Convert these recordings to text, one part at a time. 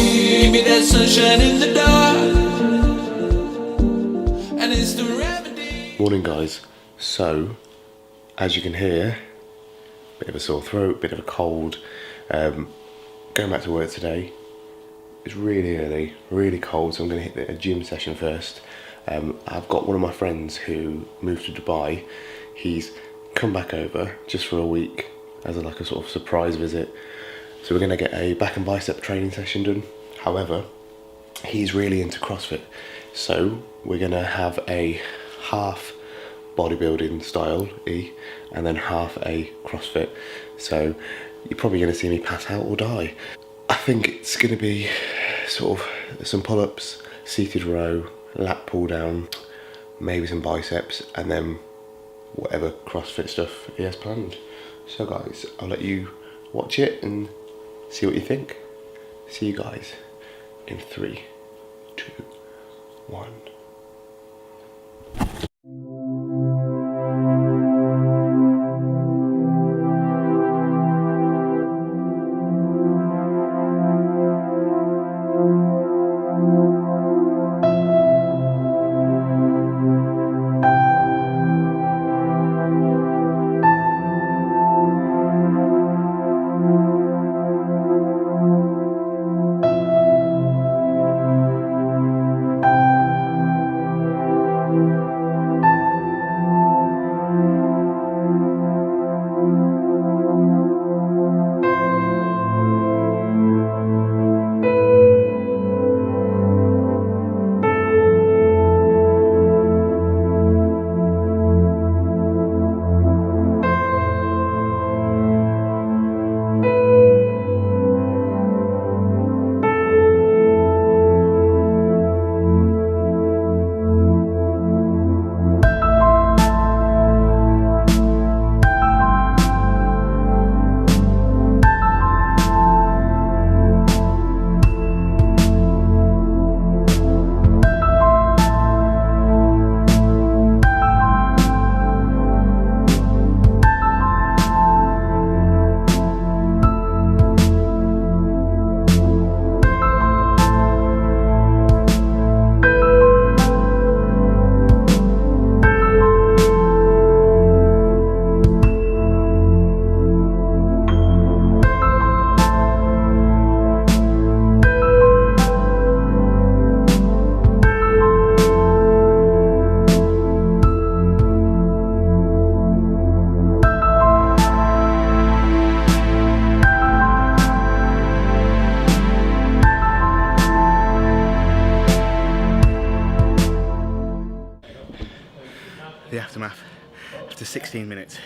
Be that sunshine in the dark, and it's the remedy. Morning guys. So, as you can hear, bit of a sore throat, bit of a cold. Going back to work today. It's really early, really cold, so I'm going to hit a gym session first. I've got one of my friends who moved to Dubai. He's come back over just for a week as like a sort of surprise visit. So we're going to get a back and bicep training session done. However, he's really into CrossFit. So we're going to have a half bodybuilding style E and then half a CrossFit. So you're probably going to see me pass out or die. I think it's going to be sort of some pull-ups, seated row, lat pull down, maybe some biceps, and then whatever CrossFit stuff he has planned. So guys, I'll let you watch it and see what you think. See you guys in 3, 2, 1. The aftermath after 16 minutes.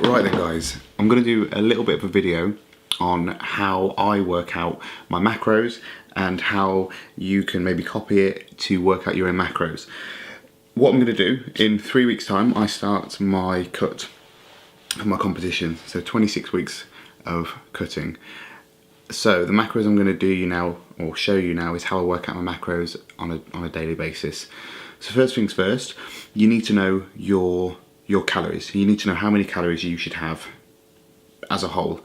Right then guys, I'm going to do a little bit of a video on how I work out my macros and how you can maybe copy it to work out your own macros. What I'm going to do, in 3 weeks time I start my cut. of my competition. So 26 weeks of cutting. So the macros I'm going to do you now, or show you now, is how I work out my macros on a daily basis. So first things first, you need to know your calories. You need to know how many calories you should have as a whole.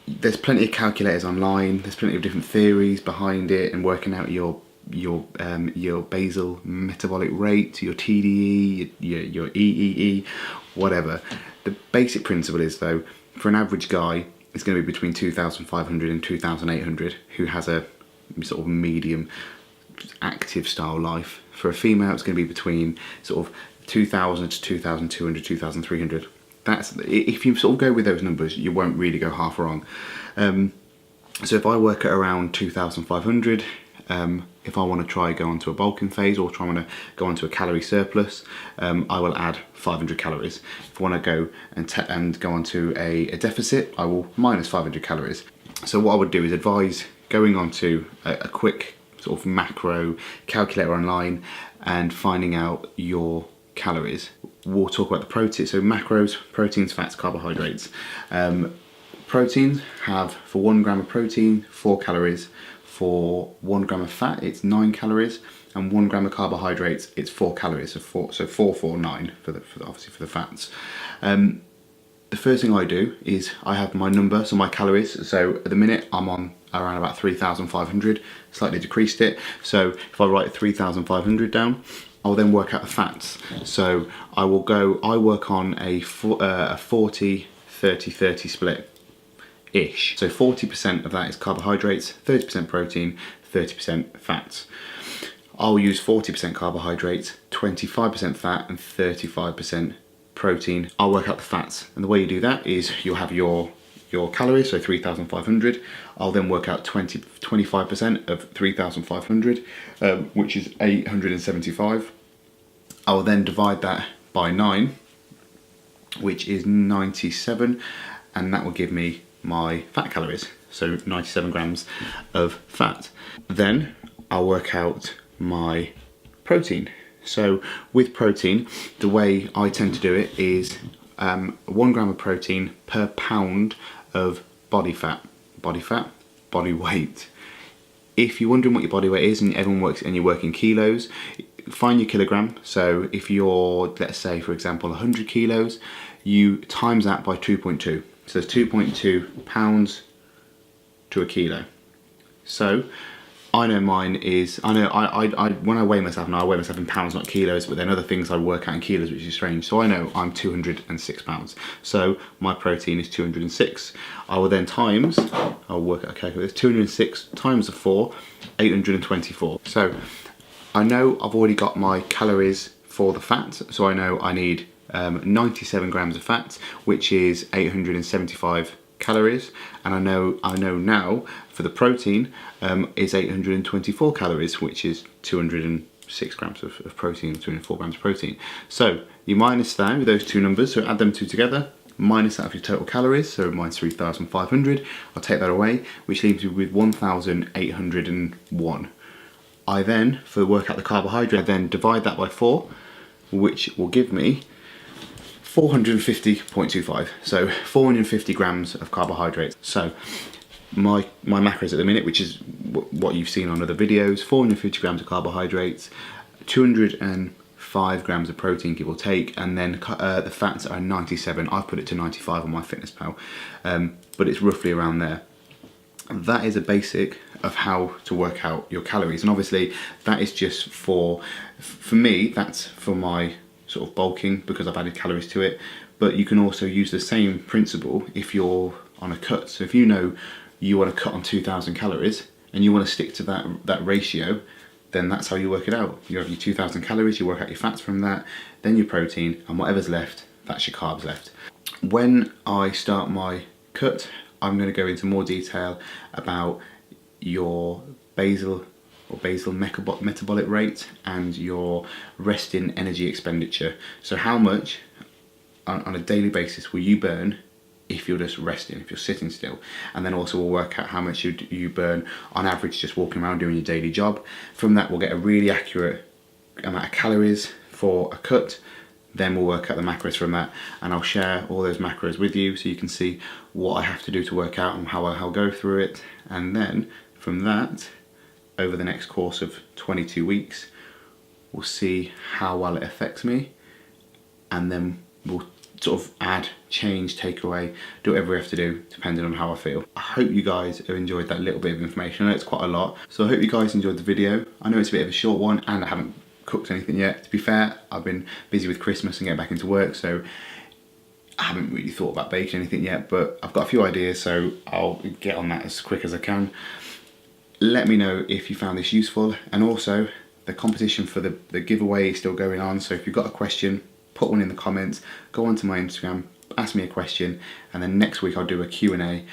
There's plenty of calculators online. There's plenty of different theories behind it and working out your basal metabolic rate, your TDE, your EEE, whatever. The basic principle is, though, for an average guy, it's going to be between 2,500 and 2,800 who has a sort of medium active style life. For a female, it's going to be between sort of 2,000 to 2,200, 2,300. That's, if you sort of go with those numbers, you won't really go half wrong. So if I work at around 2,500, if I want to try go onto a bulking phase or try to go onto a calorie surplus, I will add 500 calories. If I want to go and go onto a deficit, I will minus 500 calories. So what I would do is advise going onto a quick sort of macro calculator online and finding out your calories. We'll talk about the protein, so macros, proteins, fats, carbohydrates. Proteins have, for 1 gram of protein, 4 calories. For 1 gram of fat, it's 9 calories, and 1 gram of carbohydrates, it's 4 calories. So 4, 9 obviously for the fats. The first thing I do is I have my number, so my calories. So at the minute I'm on around about 3,500, slightly decreased it. So if I write 3,500 down, I'll then work out the fats. So I work on a 40, 30, 30 split. Ish. So 40% of that is carbohydrates, 30% protein, 30% fats. I'll use 40% carbohydrates, 25% fat, and 35% protein. I'll work out the fats, and the way you do that is you'll have your calories, so 3,500. I'll then work out 25% of 3,500, which is 875. I'll then divide that by 9, which is 97, and that will give me my fat calories, so 97 grams of fat. Then I'll work out my protein. So with protein, the way I tend to do it is 1 gram of protein per pound of body weight. If you're wondering what your body weight is and you work in kilos, find your kilogram. So if you're, let's say for example, 100 kilos, you times that by 2.2. So there's 2.2 pounds to a kilo. So I know mine is, when I weigh myself now, I weigh myself in pounds, not kilos, but then other things I work out in kilos, which is strange. So I know I'm 206 pounds. So my protein is 206. I will then I'll work out a calculator, 206 times the 4, 824. So I know I've already got my calories for the fat, so I know I need 97 grams of fat, which is 875 calories, and I know now for the protein is 824 calories, which is 206 grams of protein, 204 grams of protein. So you minus that with those two numbers, so add them two together, minus that of your total calories, so mine's 3,500, I'll take that away, which leaves me with 1,801. I then, for work out the carbohydrate, I then divide that by 4, which will give me 450.25, so 450 grams of carbohydrates. So my macros at the minute, which is what you've seen on other videos, 450 grams of carbohydrates, 205 grams of protein, give or take, and then the fats are 97. I've put it to 95 on my FitnessPal, but it's roughly around there. That is a basic of how to work out your calories, and obviously that is just for me, that's for my sort of bulking, because I've added calories to it. But you can also use the same principle if you're on a cut. So if you know you want to cut on 2,000 calories and you want to stick to that ratio, then that's how you work it out. You have your 2,000 calories, you work out your fats from that, then your protein, and whatever's left, that's your carbs left. When I start my cut, I'm going to go into more detail about your basal metabolic rate and your resting energy expenditure. So how much on a daily basis will you burn if you're just resting, if you're sitting still? And then also we'll work out how much you burn on average just walking around doing your daily job. From that we'll get a really accurate amount of calories for a cut, Then we'll work out the macros from that, and I'll share all those macros with you so you can see what I have to do to work out and how I'll go through it. And then from that, over the next course of 22 weeks, we'll see how well it affects me, and then we'll sort of add, change, take away, do whatever we have to do depending on how I feel. I hope you guys have enjoyed that little bit of information. I know it's quite a lot, so I hope you guys enjoyed the video. I know it's a bit of a short one and I haven't cooked anything yet. To be fair, I've been busy with Christmas and getting back into work, so I haven't really thought about baking anything yet, but I've got a few ideas, so I'll get on that as quick as I can. Let me know if you found this useful, and also the competition for the giveaway is still going on, so if you've got a question, put one in the comments, go onto my Instagram, ask me a question, and then next week I'll do a Q&A,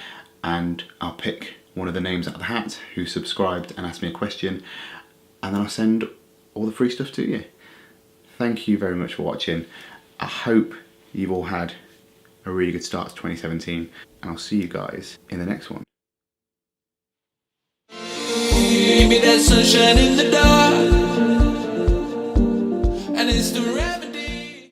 and I'll pick one of the names out of the hat who subscribed and asked me a question, and then I'll send all the free stuff to you. Thank you very much for watching. I hope you've all had a really good start to 2017, and I'll see you guys in the next one. Give me that sunshine in the dark.